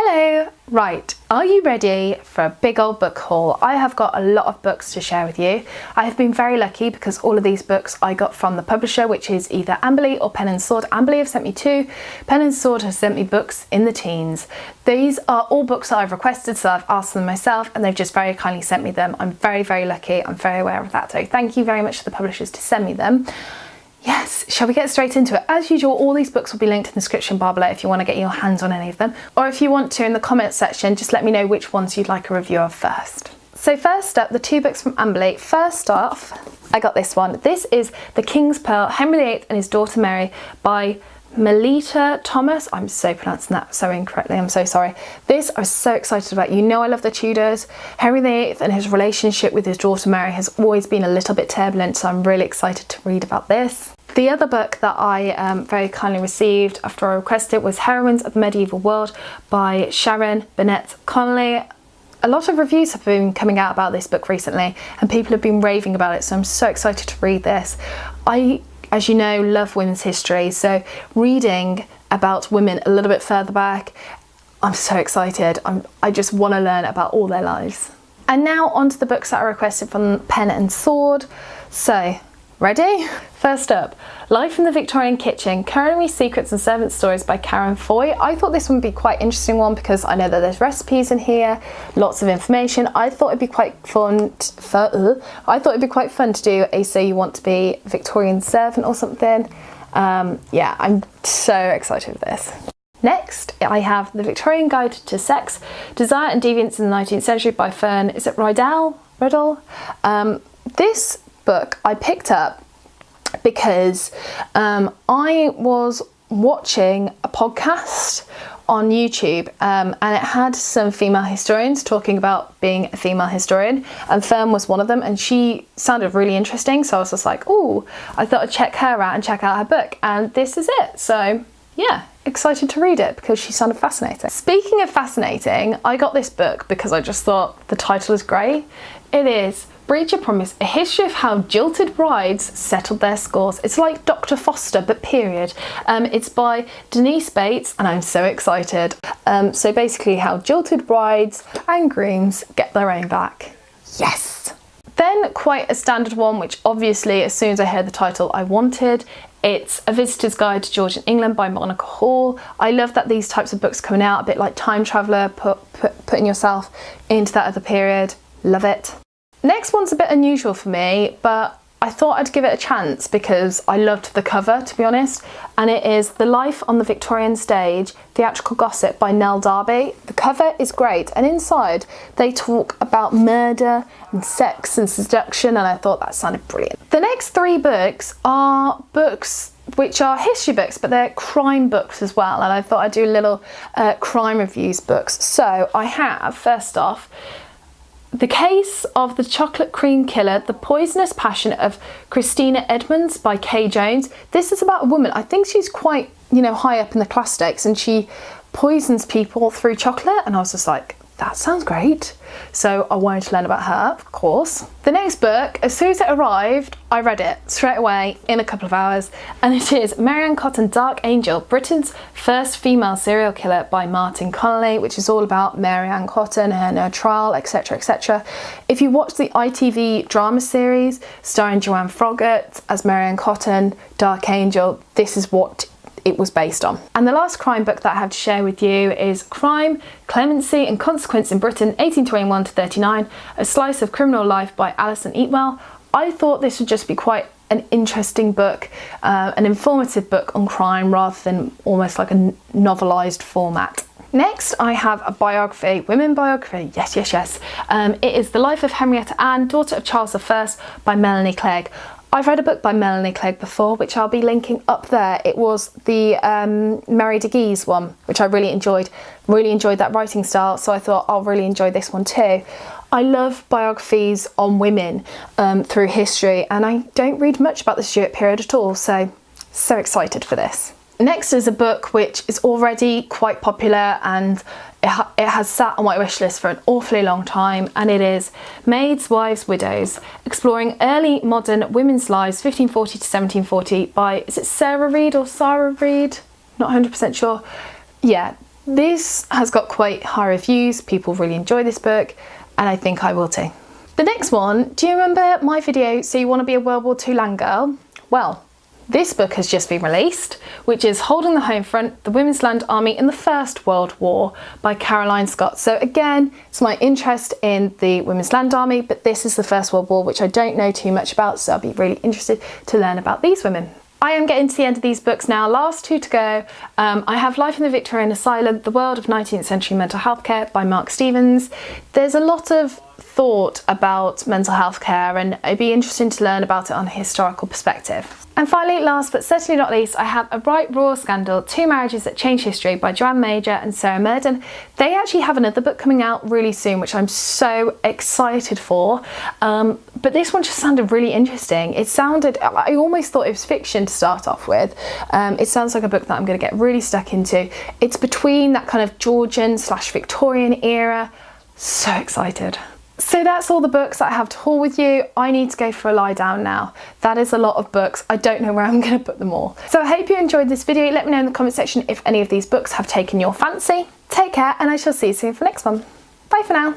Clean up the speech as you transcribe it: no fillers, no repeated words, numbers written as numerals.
Hello! Right, are you ready for a big old book haul? I have got a lot of books to share with you. I have been very lucky because all of these books I got from the publisher, which is either Amberley or Pen and Sword. Amberley have sent me two, Pen and Sword has sent me books in the teens. These are all books that I've requested, so I've asked them myself and they've just very kindly sent me them. I'm very, very lucky. I'm very aware of that. So thank you very much to the publishers to send me them. Yes, shall we get straight into it? As usual, all these books will be linked in the description bar below if you want to get your hands on any of them. Or if you want to, in the comments section, just let me know which ones you'd like a review of first. So first up, the two books from Amberley. First off, I got this one. This is The King's Pearl, Henry VIII and His Daughter Mary by Melita Thomas. I'm so pronouncing that so incorrectly, I'm so sorry. This I was so excited about. You know I love the Tudors. Henry VIII and his relationship with his daughter Mary has always been a little bit turbulent, so I'm really excited to read about this. The other book that I very kindly received after I requested it was Heroines of the Medieval World by Sharon Bennett Connolly. A lot of reviews have been coming out about this book recently and people have been raving about it, so I'm so excited to read this. I, as you know, love women's history, so reading about women a little bit further back, I'm so excited. I just want to learn about all their lives. And now on to the books that I requested from Pen and Sword. So, ready? First up, Life in the Victorian Kitchen, Culinary Secrets and Servant Stories by Karen Foy. I thought this one would be quite an interesting one because I know that there's recipes in here, lots of information. I thought it'd be quite fun to do a Say You Want to Be a Victorian Servant or something. Yeah, I'm so excited for this. Next, I have The Victorian Guide to Sex, Desire and Deviance in the 19th Century by Fern, is it Riddle? This book I picked up because I was watching a podcast on YouTube and it had some female historians talking about being a female historian, and Fern was one of them, and she sounded really interesting, so I was just like, oh, I thought I'd check her out and check out her book, and this is it. So yeah, excited to read it because she sounded fascinating. Speaking of fascinating, I got this book because I just thought the title is great. It is Breach of Promise, A History of How Jilted Brides Settled Their Scores. It's like Dr. Foster, but period. It's by Denise Bates, and I'm so excited. So basically how jilted brides and grooms get their own back. Yes! Then quite a standard one, which obviously as soon as I heard the title I wanted. It's A Visitor's Guide to Georgian England by Monica Hall. I love that these types of books coming out, a bit like Time Traveller, putting yourself into that other period. Love it. Next one's a bit unusual for me, but I thought I'd give it a chance because I loved the cover, to be honest, and it is The Life on the Victorian Stage, Theatrical Gossip by Nell Darby. The cover is great, and inside they talk about murder and sex and seduction, and I thought that sounded brilliant. The next three books are books which are history books, but they're crime books as well, and I thought I'd do a little crime reviews books. So I have, first off, The Case of the Chocolate Cream Killer, The Poisonous Passion of Christina Edmunds by Kay Jones. This is about a woman, I think she's quite, high up in the class stakes, and she poisons people through chocolate, and I was just like, that sounds great. So I wanted to learn about her, of course. The next book, as soon as it arrived, I read it straight away in a couple of hours, and it is Marion Cotton Dark Angel, Britain's First Female Serial Killer by Martin Connolly, which is all about Marion Cotton and her trial, etc, etc. If you watch the ITV drama series starring Joanne Froggatt as Marion Cotton, Dark Angel, this is what it was based on. And the last crime book that I have to share with you is Crime, Clemency and Consequence in Britain, 1821 to 39, A Slice of Criminal Life by Alison Eatwell. I thought this would just be quite an interesting book, an informative book on crime rather than almost like a novelised format. Next, I have a biography, women biography, yes. It is The Life of Henrietta Anne, daughter of Charles I by Melanie Clegg. I've read a book by Melanie Clegg before, which I'll be linking up there. It was the Mary de Guise one, which I really enjoyed. Really enjoyed that writing style, so I thought I'll really enjoy this one too. I love biographies on women through history, and I don't read much about the Stuart period at all, so excited for this. Next is a book which is already quite popular, and it has sat on my wish list for an awfully long time, and it is Maids, Wives, Widows, Exploring Early Modern Women's Lives 1540 to 1740 by, is it Sarah Reid or Sarah Reid? Not 100% sure. Yeah, This has got quite high reviews, people really enjoy this book, and I think I will too. The next one, do you remember my video, So You Want to Be a World War II Land Girl? Well, this book has just been released, which is Holding the Home Front, The Women's Land Army in the First World War by Caroline Scott. So again, it's my interest in the Women's Land Army, but this is the First World War, which I don't know too much about, so I'll be really interested to learn about these women. I am getting to the end of these books now, last 2 to go. I have Life in the Victorian Asylum, The World of 19th Century Mental Health Care by Mark Stevens. There's a lot of thought about mental health care, and it'd be interesting to learn about it on a historical perspective. And finally, last but certainly not least, I have A Right Royal Scandal, Two Marriages That Changed History by Joanne Major and Sarah Murden. They actually have another book coming out really soon, which I'm so excited for. But this one just sounded really interesting. I almost thought it was fiction to start off with. It sounds like a book that I'm going to get really stuck into. It's between that kind of Georgian / Victorian era. So excited. So that's all the books that I have to haul with you. I need to go for a lie down now. That is a lot of books. I don't know where I'm going to put them all. So I hope you enjoyed this video. Let me know in the comment section if any of these books have taken your fancy. Take care, and I shall see you soon for the next one. Bye for now.